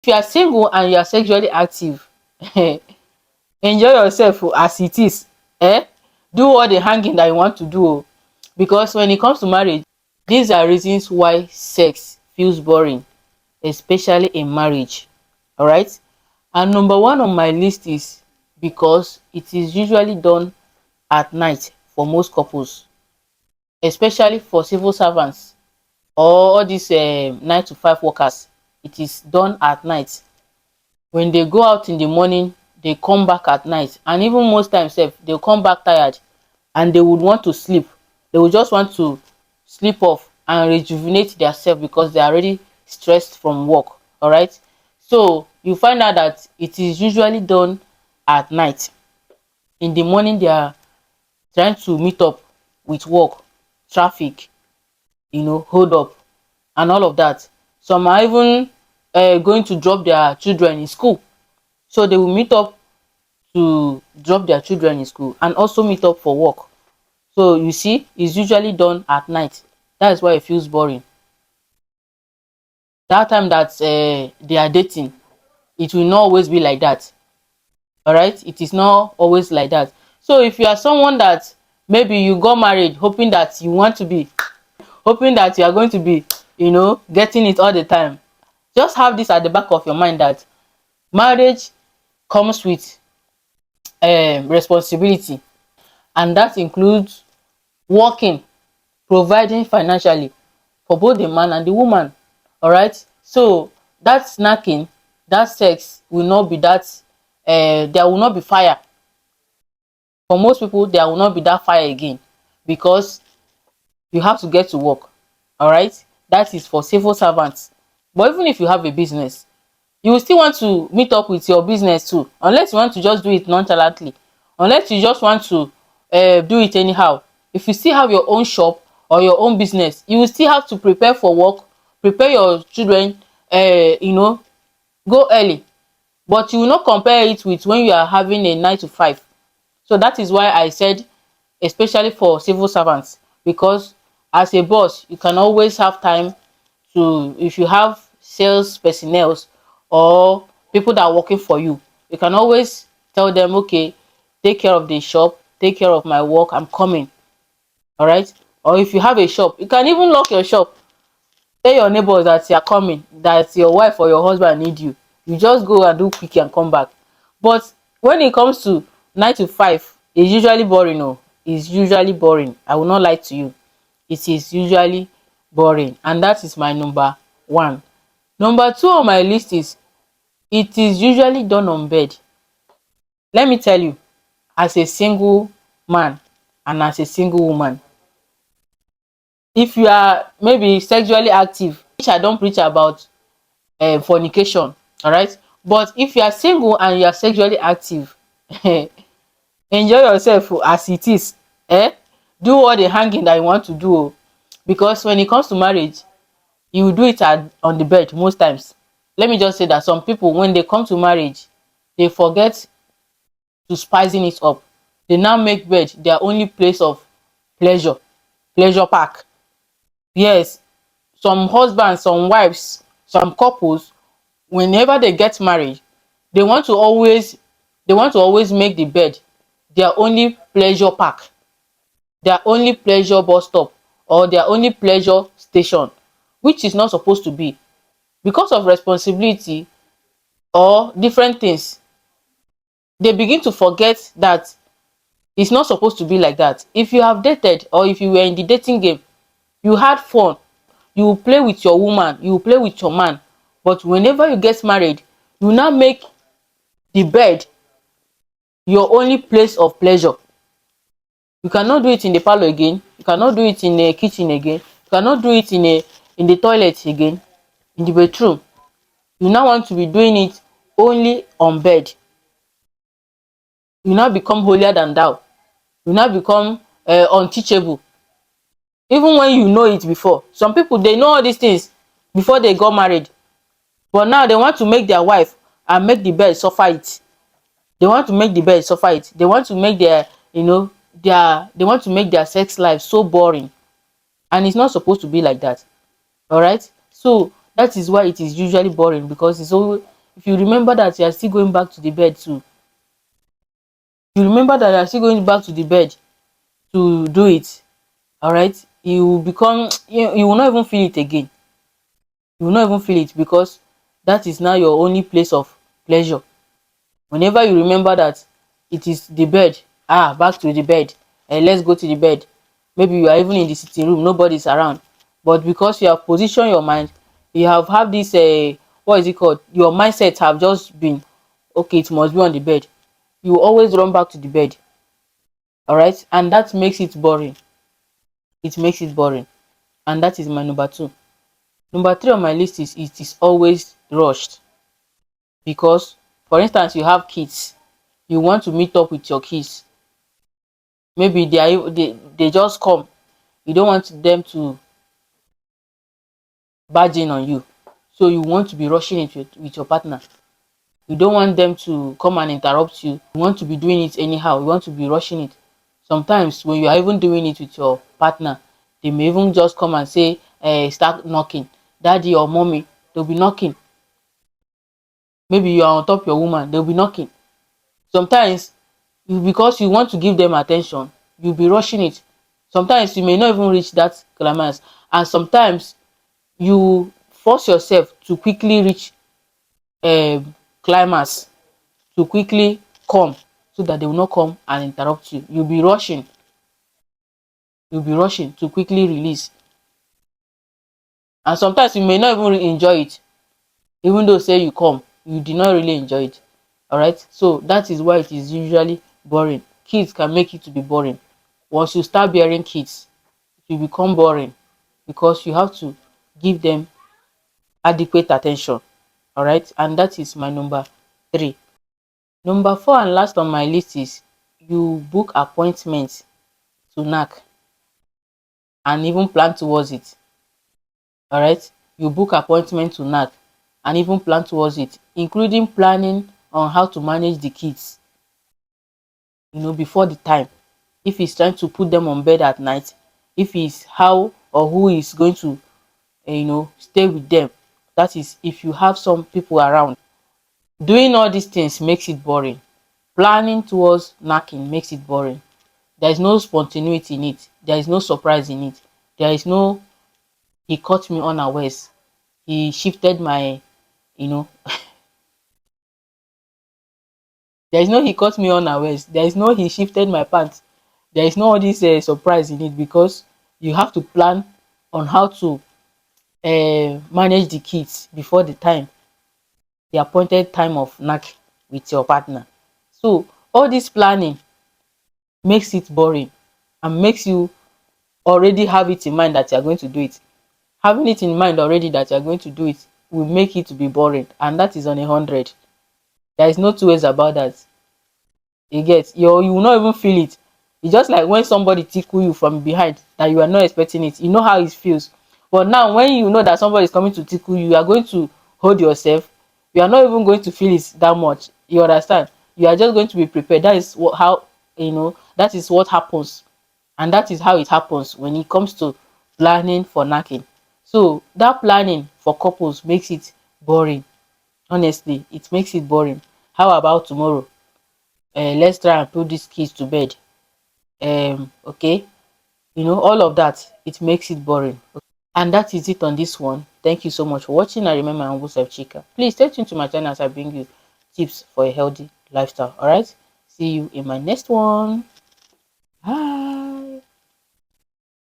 If you are single and you are sexually active, enjoy yourself as it is. Do all the hanging that you want to do because when it comes to marriage, these are reasons why sex feels boring, especially in marriage. All right, and number one on my list is because it is usually done at night for most couples, especially for civil servants or all these 9 to 5 workers. It is done at night. When they go out in the morning, they come back at night, and even most times sef they come back tired and they would want to sleep. They would just want to sleep off and rejuvenate themselves because they are already stressed from work. All right, so you find out that it is usually done at night. In the morning they are trying to meet up with work, traffic, hold up and all of that. Some are even going to drop their children in school, so they will meet up to drop their children in school and also meet up for work. So you see, it's usually done at night. That is why it feels boring. That time that they are dating, it will not always be like that. All right, it is not always like that. So if you are someone that maybe you got married hoping that you want to be, hoping that you are going to be, getting it all the time, just have this at the back of your mind that marriage comes with responsibility, and that includes working, providing financially for both the man and the woman. All right, so that snacking, that sex will not be that there will not be fire. For most people, there will not be that fire again because you have to get to work. All right, that is for civil servants. But even if you have a business, you will still want to meet up with your business too, unless you want to just do it nonchalantly, unless you just want to do it anyhow. If you still have your own shop or your own business, you will still have to prepare for work, prepare your children, go early, but you will not compare it with when you are having a 9 to 5. So that is why I said especially for civil servants, because as a boss you can always have time to, if you have sales personnel or people that are working for you, you can always tell them, okay, take care of the shop, take care of my work, I'm coming. All right, or if you have a shop, you can even lock your shop, tell your neighbors that you are coming, that your wife or your husband need you, you just go and do quick and come back. But when it comes to 9 to 5, it's usually boring. It's usually boring. I will not lie to you, it is usually boring, and that is my number one. Number two on my list is it is usually done on bed. Let me tell you, as a single man and as a single woman, if you are maybe sexually active, which I don't preach about fornication, all right, but if you are single and you are sexually active, enjoy yourself as it is. Do all the hanging that you want to do, because when it comes to marriage, you will do it on the bed most times. Let me just say that some people, when they come to marriage, they forget to spicing it up. They now make bed their only place of pleasure park. Yes, some husbands, some wives, some couples, whenever they get married, they want to always make the bed their only pleasure park, their only pleasure bus stop, or their only pleasure station, which is not supposed to be. Because of responsibility or different things, they begin to forget that it's not supposed to be like that. If you have dated or if you were in the dating game, you had fun, you will play with your woman, you will play with your man, but whenever you get married, you now make the bed your only place of pleasure. You cannot do it in the parlor again, you cannot do it in the kitchen again, you cannot do it in the toilet again, in the bedroom. You now want to be doing it only on bed. You now become holier than thou, you now become unteachable, even when you know it before. Some people, they know all these things before they got married, but now they want to make their wife and make the bed suffer it. They want to make the bed suffer it. They want to make their, they want to make their sex life so boring, and it's not supposed to be like that. All right, so that is why it is usually boring, because if you remember that you are still going back to the bed too, you remember that you are still going back to the bed to do it, all right, you will become you will not even feel it again. You will not even feel it, because that is now your only place of pleasure. Whenever you remember that it is the bed, back to the bed, and let's go to the bed. Maybe you are even in the sitting room, nobody's around, but because you have positioned your mind, you have this what is it called, your mindset have just been, okay, it must be on the bed. You always run back to the bed, all right, and that makes it boring. It makes it boring. And that is my number two. Number three on my list is it is always rushed. Because, for instance, you have kids, you want to meet up with your kids, maybe they just come, you don't want them to barge in on you, so you want to be rushing it with your partner. You don't want them to come and interrupt you. You want to be doing it anyhow, you want to be rushing it. Sometimes when you are even doing it with your partner, they may even just come and say, start knocking, daddy or mommy, they'll be knocking. Maybe you are on top of your woman, they'll be knocking. Sometimes because you want to give them attention, you'll be rushing it. Sometimes you may not even reach that climax, and sometimes you force yourself to quickly reach climax, to quickly come, so that they will not come and interrupt you. You'll be rushing to quickly release, and sometimes you may not even enjoy it. Even though say you come, you did not really enjoy it. All right, so that is why it is usually boring. Kids can make it to be boring. Once you start bearing kids, it will become boring, because you have to give them adequate attention. All right, and that is my number three. Number four and last on my list is you book appointments to knack and even plan towards it. All right, you book appointment to knack and even plan towards it, including planning on how to manage the kids, before the time. If he's trying to put them on bed at night, if he's how or who is going to stay with them. That is, if you have some people around. Doing all these things makes it boring. Planning towards knacking makes it boring. There is no spontaneity in it, there is no surprise in it, there is no he caught me unawares, he shifted my you know there is no he caught me unawares, there is no he shifted my pants. There is no all this surprise in it, because you have to plan on how to manage the kids before the appointed time of knack with your partner. So all this planning makes it boring, and makes you already have it in mind that you are going to do it. Having it in mind already that you are going to do it will make it to be boring, and that is on 100. There is no two ways about that. You get, you will not even feel it. It's just like when somebody tickle you from behind that you are not expecting it. You know how it feels. But now when you know that somebody is coming to tickle you, you are going to hold yourself. You are not even going to feel it that much. You understand? You are just going to be prepared. That is how that is what happens. And that is how it happens when it comes to planning for knacking. So that planning for couples makes it boring. Honestly, it makes it boring. How about tomorrow? Let's try and put these kids to bed. Okay, all of that, it makes it boring. And that is it on this one. Thank you so much for watching. I remember I'm Self Chika. Please stay tuned to my channel as I bring you tips for a healthy lifestyle. All right, see you in my next one.